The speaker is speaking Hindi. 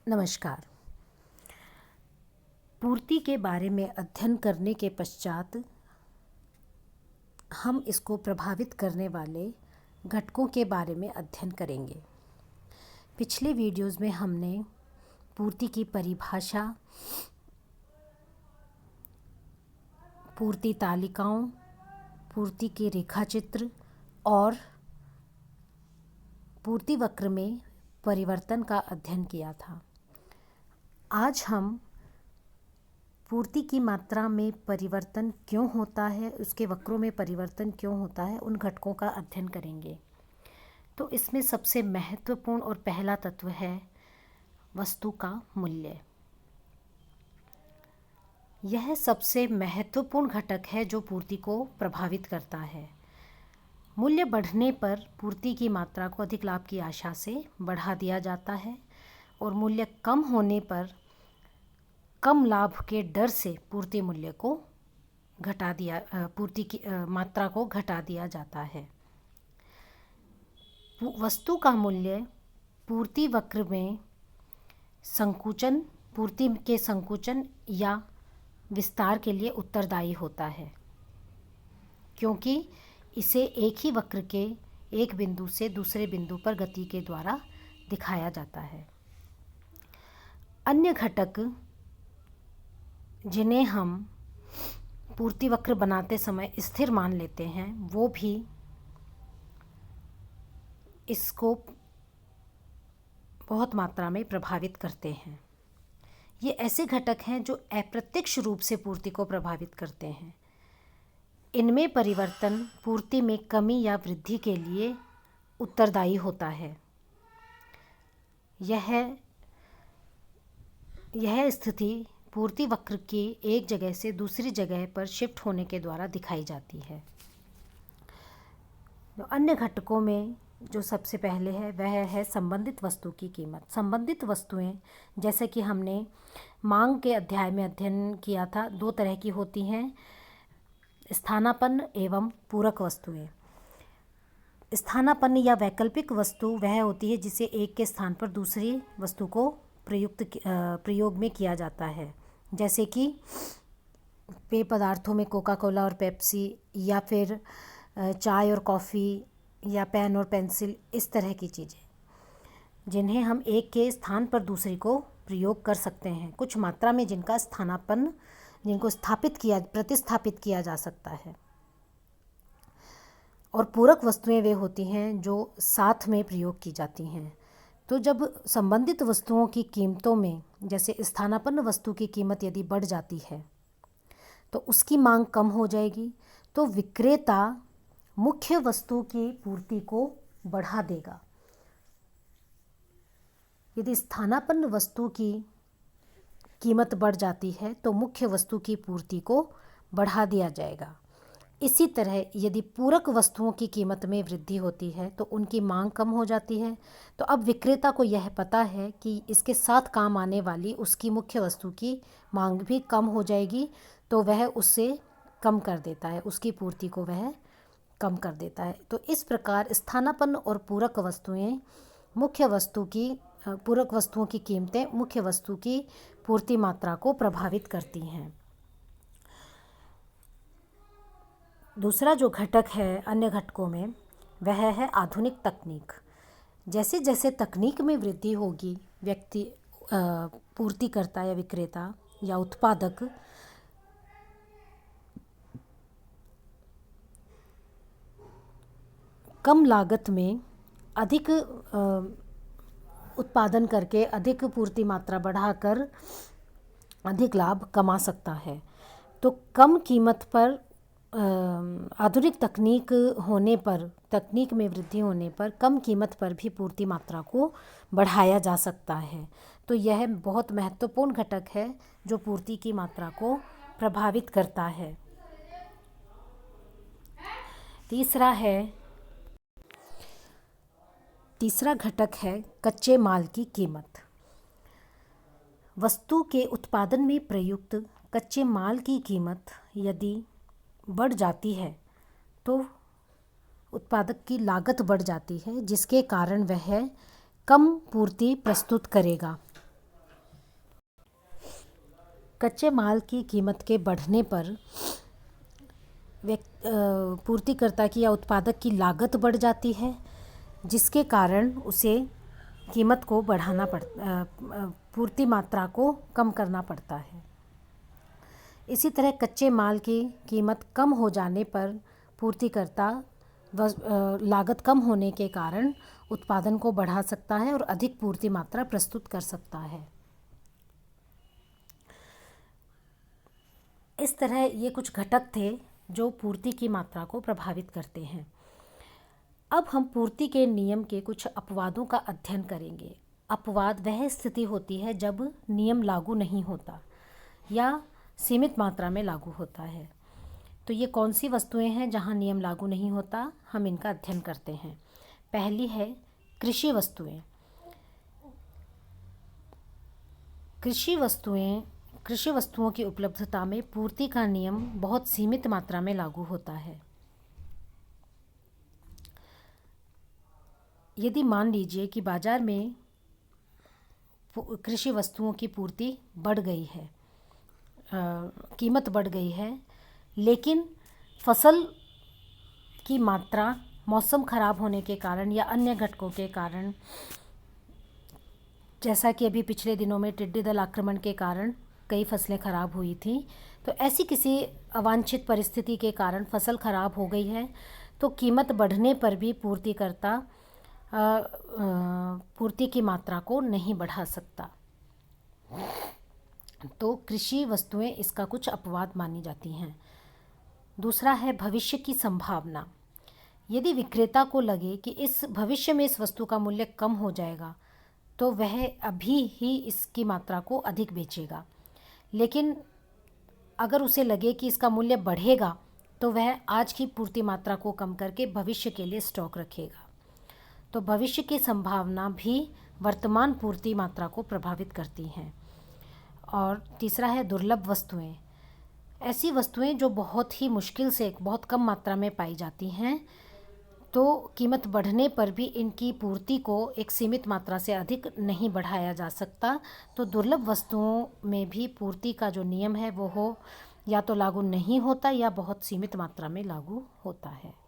नमस्कार। पूर्ति के बारे में अध्ययन करने के पश्चात हम इसको प्रभावित करने वाले घटकों के बारे में अध्ययन करेंगे। पिछले वीडियोज़ में हमने पूर्ति की परिभाषा, पूर्ति तालिकाओं, पूर्ति के रेखाचित्र और पूर्ति वक्र में परिवर्तन का अध्ययन किया था। आज हम पूर्ति की मात्रा में परिवर्तन क्यों होता है, उसके वक्रों में परिवर्तन क्यों होता है, उन घटकों का अध्ययन करेंगे। तो इसमें सबसे महत्वपूर्ण और पहला तत्व है वस्तु का मूल्य। यह सबसे महत्वपूर्ण घटक है जो पूर्ति को प्रभावित करता है। मूल्य बढ़ने पर पूर्ति की मात्रा को अधिक लाभ की आशा से बढ़ा दिया जाता है और मूल्य कम होने पर कम लाभ के डर से पूर्ति मूल्य को घटा दिया पूर्ति की मात्रा को घटा दिया जाता है। वस्तु का मूल्य पूर्ति वक्र में पूर्ति के संकुचन या विस्तार के लिए उत्तरदायी होता है, क्योंकि इसे एक ही वक्र के एक बिंदु से दूसरे बिंदु पर गति के द्वारा दिखाया जाता है। अन्य घटक जिन्हें हम पूर्ति वक्र बनाते समय स्थिर मान लेते हैं, वो भी इसको बहुत मात्रा में प्रभावित करते हैं। ये ऐसे घटक हैं जो अप्रत्यक्ष रूप से पूर्ति को प्रभावित करते हैं। इनमें परिवर्तन पूर्ति में कमी या वृद्धि के लिए उत्तरदायी होता है। यह स्थिति पूर्ति वक्र की एक जगह से दूसरी जगह पर शिफ्ट होने के द्वारा दिखाई जाती है। तो अन्य घटकों में जो सबसे पहले है वह है संबंधित वस्तु की कीमत। संबंधित वस्तुएं, जैसे कि हमने मांग के अध्याय में अध्ययन किया था, दो तरह की होती हैं, स्थानापन्न एवं पूरक वस्तुएं। स्थानापन्न या वैकल्पिक वस्तु वह होती है जिसे एक के स्थान पर दूसरी वस्तु को प्रयोग में किया जाता है, जैसे कि पेय पदार्थों में कोका कोला और पेप्सी, या फिर चाय और कॉफ़ी, या पेन और पेंसिल, इस तरह की चीज़ें जिन्हें हम एक के स्थान पर दूसरी को प्रयोग कर सकते हैं, कुछ मात्रा में जिनको प्रतिस्थापित किया जा सकता है। और पूरक वस्तुएं वे होती हैं जो साथ में प्रयोग की जाती हैं। तो जब संबंधित वस्तुओं की कीमतों में, जैसे स्थानापन्न वस्तु की कीमत यदि बढ़ जाती है तो उसकी मांग कम हो जाएगी, तो विक्रेता मुख्य वस्तु की पूर्ति को बढ़ा देगा। यदि स्थानापन्न वस्तु की कीमत बढ़ जाती है तो मुख्य वस्तु की पूर्ति को बढ़ा दिया जाएगा। इसी तरह यदि पूरक वस्तुओं की कीमत में वृद्धि होती है तो उनकी मांग कम हो जाती है। तो अब विक्रेता को यह पता है कि इसके साथ काम आने वाली उसकी मुख्य वस्तु की मांग भी कम हो जाएगी, तो वह उससे कम कर देता है, उसकी पूर्ति को वह कम कर देता है। तो इस प्रकार स्थानापन्न और पूरक वस्तुओं की कीमतें मुख्य वस्तु की पूर्ति मात्रा को प्रभावित करती हैं। दूसरा जो घटक है अन्य घटकों में वह है आधुनिक तकनीक। जैसे जैसे तकनीक में वृद्धि होगी, व्यक्ति पूर्तिकर्ता या विक्रेता या उत्पादक कम लागत में अधिक उत्पादन करके अधिक पूर्ति मात्रा बढ़ाकर अधिक लाभ कमा सकता है। तो कम कीमत पर आधुनिक तकनीक में वृद्धि होने पर कम कीमत पर भी पूर्ति मात्रा को बढ़ाया जा सकता है। तो यह बहुत महत्वपूर्ण घटक है जो पूर्ति की मात्रा को प्रभावित करता है। तीसरा घटक है कच्चे माल की कीमत। वस्तु के उत्पादन में प्रयुक्त कच्चे माल की कीमत यदि बढ़ जाती है तो उत्पादक की लागत बढ़ जाती है, जिसके कारण वह कम पूर्ति प्रस्तुत करेगा। कच्चे माल की कीमत के बढ़ने पर पूर्तिकर्ता की या उत्पादक की लागत बढ़ जाती है, जिसके कारण उसे कीमत को पूर्ति मात्रा को कम करना पड़ता है। इसी तरह कच्चे माल की कीमत कम हो जाने पर पूर्तिकर्ता लागत कम होने के कारण उत्पादन को बढ़ा सकता है और अधिक पूर्ति मात्रा प्रस्तुत कर सकता है। इस तरह ये कुछ घटक थे जो पूर्ति की मात्रा को प्रभावित करते हैं। अब हम पूर्ति के नियम के कुछ अपवादों का अध्ययन करेंगे। अपवाद वह स्थिति होती है जब नियम लागू नहीं होता या सीमित मात्रा में लागू होता है। तो ये कौन सी वस्तुएं हैं जहां नियम लागू नहीं होता, हम इनका अध्ययन करते हैं। पहली है कृषि वस्तुएं। कृषि वस्तुओं की उपलब्धता में पूर्ति का नियम बहुत सीमित मात्रा में लागू होता है। यदि मान लीजिए कि बाजार में कृषि वस्तुओं की पूर्ति बढ़ गई है, कीमत बढ़ गई है, लेकिन फसल की मात्रा मौसम खराब होने के कारण या अन्य घटकों के कारण, जैसा कि अभी पिछले दिनों में टिड्डी दल आक्रमण के कारण कई फसलें खराब हुई थी, तो ऐसी किसी अवांछित परिस्थिति के कारण फसल खराब हो गई है, तो कीमत बढ़ने पर भी पूर्तिकर्ता पूर्ति की मात्रा को नहीं बढ़ा सकता। तो कृषि वस्तुएं इसका कुछ अपवाद मानी जाती हैं। दूसरा है भविष्य की संभावना। यदि विक्रेता को लगे कि इस भविष्य में इस वस्तु का मूल्य कम हो जाएगा, तो वह अभी ही इसकी मात्रा को अधिक बेचेगा। लेकिन अगर उसे लगे कि इसका मूल्य बढ़ेगा, तो वह आज की पूर्ति मात्रा को कम करके भविष्य के लिए स्टॉक रखेगा। तो भविष्य की संभावना भी वर्तमान पूर्ति मात्रा को प्रभावित करती हैं। और तीसरा है दुर्लभ वस्तुएं। ऐसी वस्तुएं जो बहुत ही मुश्किल से बहुत कम मात्रा में पाई जाती हैं, तो कीमत बढ़ने पर भी इनकी पूर्ति को एक सीमित मात्रा से अधिक नहीं बढ़ाया जा सकता। तो दुर्लभ वस्तुओं में भी पूर्ति का जो नियम है वो या तो लागू नहीं होता या बहुत सीमित मात्रा में लागू होता है।